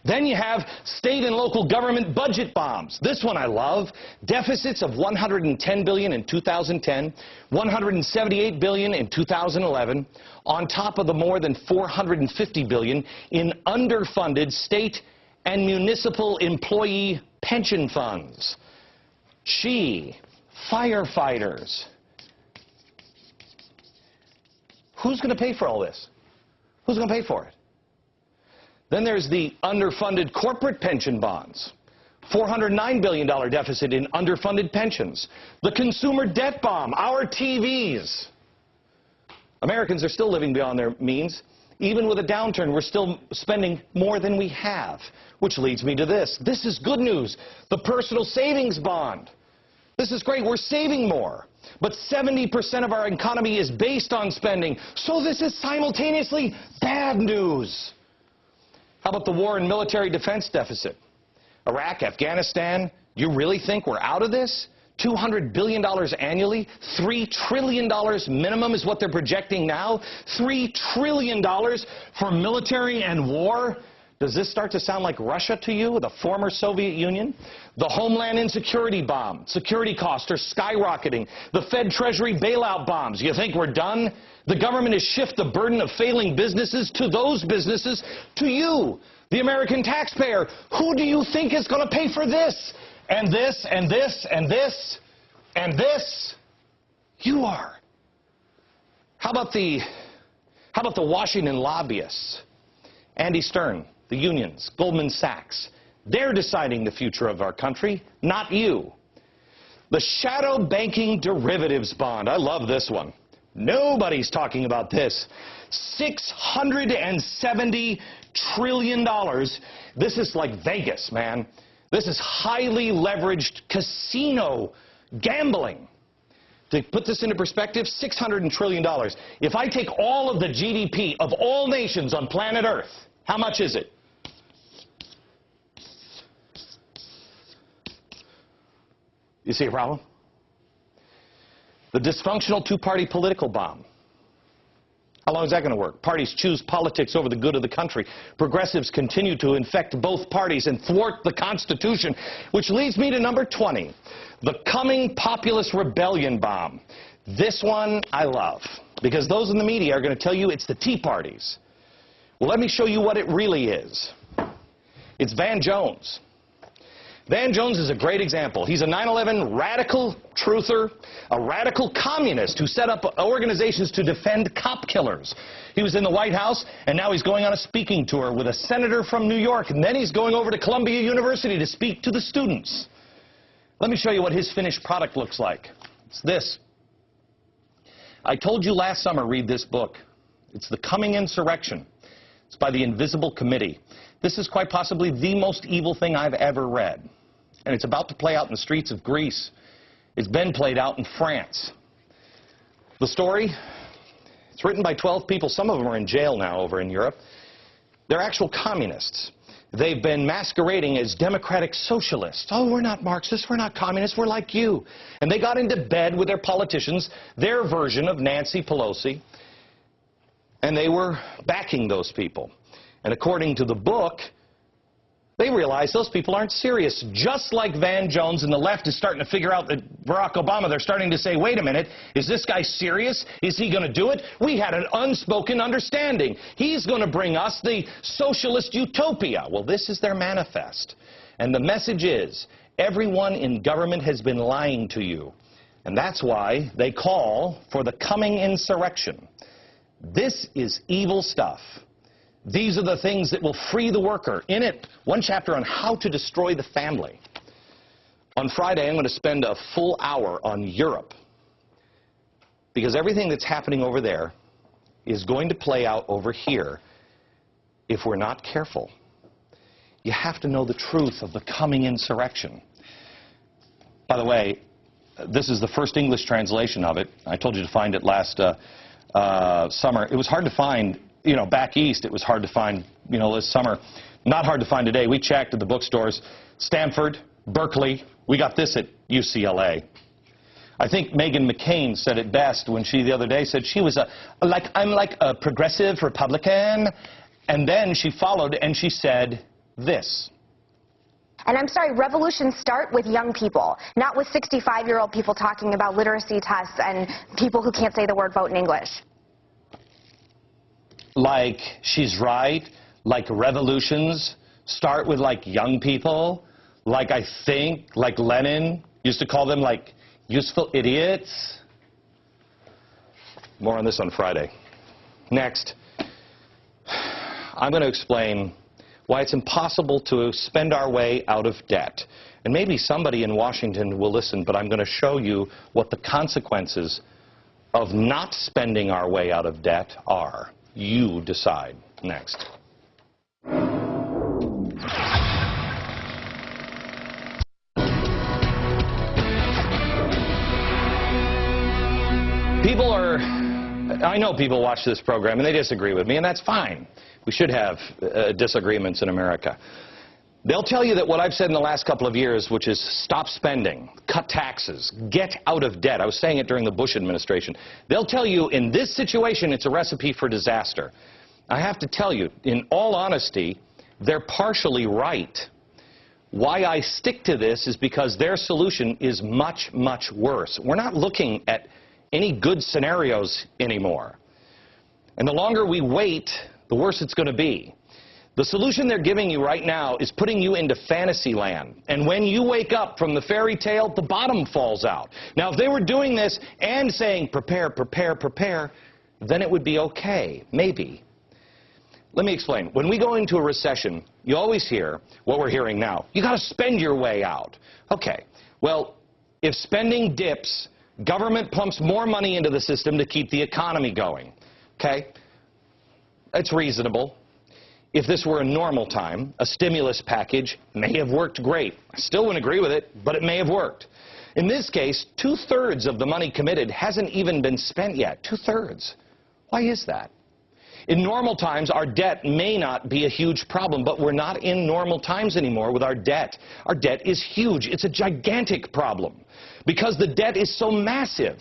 Then you have state and local government budget bombs. This one I love. Deficits of $110 billion in 2010, $178 billion in 2011, on top of the more than $450 billion in underfunded state and municipal employee pension funds. Gee, firefighters. Who's going to pay for all this? Who's going to pay for it? Then there's the underfunded corporate pension bonds. $409 billion deficit in underfunded pensions. The consumer debt bomb, our TVs. Americans are still living beyond their means. Even with a downturn, we're still spending more than we have. Which leads me to this. This is good news. The personal savings bond. This is great. We're saving more. But 70% of our economy is based on spending. So this is simultaneously bad news. How about the war and military defense deficit? Iraq, Afghanistan, you really think we're out of this? $200 billion annually? $3 trillion minimum is what they're projecting now? $3 trillion for military and war? Does this start to sound like Russia to you, the former Soviet Union? The homeland insecurity bomb. Security costs are skyrocketing. The Fed Treasury bailout bombs. You think we're done? The government has shifted the burden of failing businesses to those businesses, to you, the American taxpayer. Who do you think is going to pay for this? And this, and this, and this, and this? You are. How about the Washington lobbyists? Andy Stern, the unions, Goldman Sachs. They're deciding the future of our country, not you. The shadow banking derivatives bond. I love this one. Nobody's talking about this. $670 trillion. This is like Vegas, man. This is highly leveraged casino gambling. To put this into perspective, $600 trillion. If I take all of the GDP of all nations on planet Earth, how much is it? You see a problem? The dysfunctional two-party political bomb. How long is that going to work? Parties choose politics over the good of the country. Progressives continue to infect both parties and thwart the Constitution, which leads me to number 20, the coming populist rebellion bomb. This one I love, because those in the media are going to tell you it's the Tea Parties. Well, let me show you what it really is. It's Van Jones. Van Jones is a great example. He's a 9/11 radical truther, a radical communist who set up organizations to defend cop killers. He was in the White House, and now he's going on a speaking tour with a senator from New York, and then he's going over to Columbia University to speak to the students. Let me show you what his finished product looks like. It's this. I told you last summer, read this book. It's The Coming Insurrection. It's by the Invisible Committee. This is quite possibly the most evil thing I've ever read. And it's about to play out in the streets of Greece. It's been played out in France. The story, it's written by 12 people. Some of them are in jail now over in Europe. They're actual communists. They've been masquerading as democratic socialists. Oh, we're not Marxists, we're not communists, we're like you. And they got into bed with their politicians, their version of Nancy Pelosi, and they were backing those people. And according to the book, they realize those people aren't serious. Just like Van Jones and the left is starting to figure out that Barack Obama, they're starting to say, wait a minute, is this guy serious? Is he going to do it? We had an unspoken understanding. He's going to bring us the socialist utopia. Well, this is their manifest. And the message is, everyone in government has been lying to you. And that's why they call for the coming insurrection. This is evil stuff. These are the things that will free the worker. In it, one chapter on how to destroy the family. On Friday, I'm going to spend a full hour on Europe, because everything that's happening over there is going to play out over here if we're not careful. You have to know the truth of the coming insurrection. By the way, this is the first English translation of it. I told you to find it last summer. It was hard to find. You know, back east, it was hard to find, you know, this summer. Not hard to find today. We checked at the bookstores. Stanford, Berkeley. We got this at UCLA. I think Meghan McCain said it best when she the other day said she was I'm like a progressive Republican. And then she followed and she said, this. And I'm sorry, revolutions start with young people, not with 65-year-old people talking about literacy tests and people who can't say the word vote in English. Like, she's right. Like, revolutions start with, like, young people. Like, I think, like Lenin used to call them, like, useful idiots. More on this on Friday. Next, I'm going to explain why it's impossible to spend our way out of debt. And maybe somebody in Washington will listen, but I'm going to show you what the consequences of not spending our way out of debt are. You decide. Next. I know people watch this program and they disagree with me, and that's fine. We should have disagreements in America. They'll tell you that what I've said in the last couple of years, which is stop spending, cut taxes, get out of debt. I was saying it during the Bush administration. They'll tell you in this situation it's a recipe for disaster. I have to tell you, in all honesty, they're partially right. Why I stick to this is because their solution is much, much worse. We're not looking at any good scenarios anymore. And the longer we wait, the worse it's going to be. The solution they're giving you right now is putting you into fantasy land. And when you wake up from the fairy tale, the bottom falls out. Now, if they were doing this and saying, prepare, prepare, prepare, then it would be okay, maybe. Let me explain. When we go into a recession, you always hear what we're hearing now. You got to spend your way out. Okay, well, if spending dips, government pumps more money into the system to keep the economy going. Okay? It's reasonable. If this were a normal time, a stimulus package may have worked great. I still wouldn't agree with it, but it may have worked. In this case, 2/3 of the money committed hasn't even been spent yet. 2/3. Why is that? In normal times, our debt may not be a huge problem, but we're not in normal times anymore with our debt. Our debt is huge. It's a gigantic problem because the debt is so massive.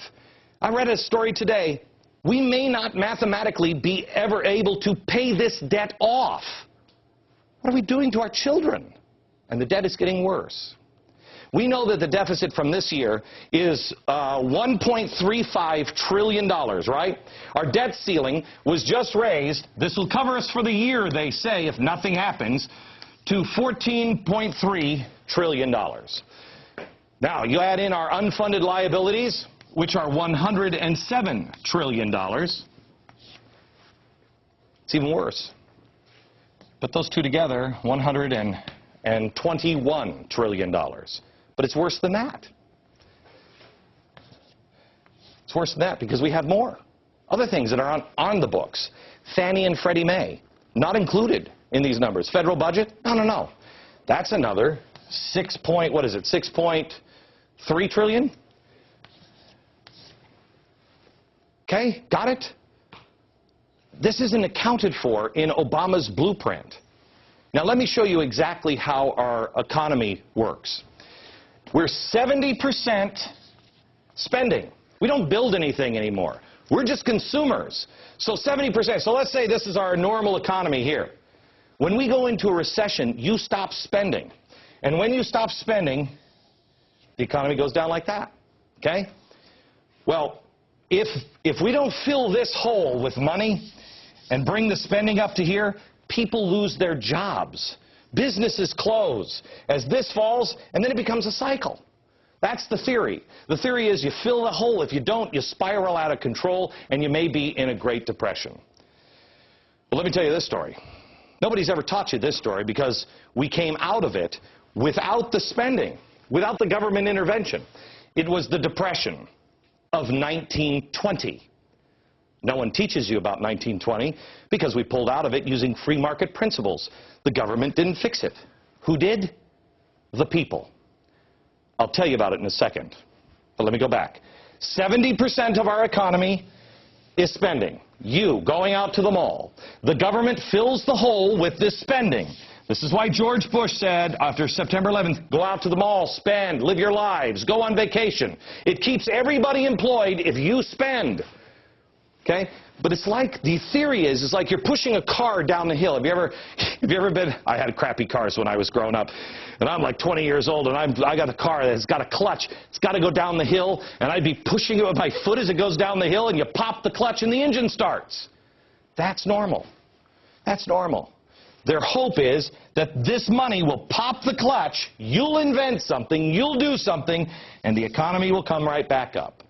I read a story today. We may not mathematically be ever able to pay this debt off. What are we doing to our children? And the debt is getting worse. We know that the deficit from this year is $1.35 trillion, right? Our debt ceiling was just raised. This will cover us for the year, they say, if nothing happens, to $14.3 trillion. Now, you add in our unfunded liabilities, which are $107 trillion. It's even worse. Put those two together, $121 trillion. But it's worse than that. It's worse than that because we have more. Other things that are on the books. Fannie and Freddie Mae, not included in these numbers. Federal budget? No. That's another $6.3 trillion? Okay, got it? This isn't accounted for in Obama's blueprint. Now let me show you exactly how our economy works. We're 70% spending. We don't build anything anymore. We're just consumers. So 70%. So let's say this is our normal economy here. When we go into a recession, you stop spending. And when you stop spending, the economy goes down like that. Okay? Well, if we don't fill this hole with money and bring the spending up to here, people lose their jobs. Businesses close as this falls, and then it becomes a cycle. That's the theory. The theory is you fill the hole. If you don't, you spiral out of control, and you may be in a Great Depression. But let me tell you this story. Nobody's ever taught you this story because we came out of it without the spending, without the government intervention. It was the Depression of 1920. No one teaches you about 1920 because we pulled out of it using free market principles. The government didn't fix it. Who did? The people. I'll tell you about it in a second. But let me go back. 70% of our economy is spending. You going out to the mall. The government fills the hole with this spending. This is why George Bush said after September 11th, go out to the mall, spend, live your lives, go on vacation. It keeps everybody employed if you spend. Okay? But it's like, the theory is, it's like you're pushing a car down the hill. Have you ever been, I had crappy cars when I was growing up, and I'm like 20 years old, and I got a car that's got a clutch. It's got to go down the hill, and I'd be pushing it with my foot as it goes down the hill, and you pop the clutch, and the engine starts. That's normal. That's normal. Their hope is that this money will pop the clutch, you'll invent something, you'll do something, and the economy will come right back up.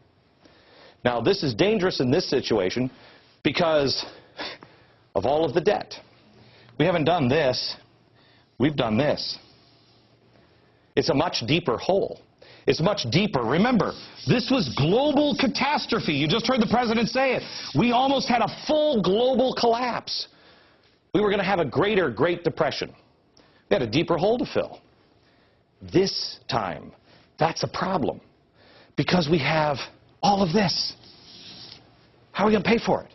Now, this is dangerous in this situation because of all of the debt. We haven't done this. We've done this. It's a much deeper hole. It's much deeper. Remember, this was global catastrophe. You just heard the president say it. We almost had a full global collapse. We were going to have a Great Depression. We had a deeper hole to fill. This time, that's a problem because we have all of this. How are we going to pay for it?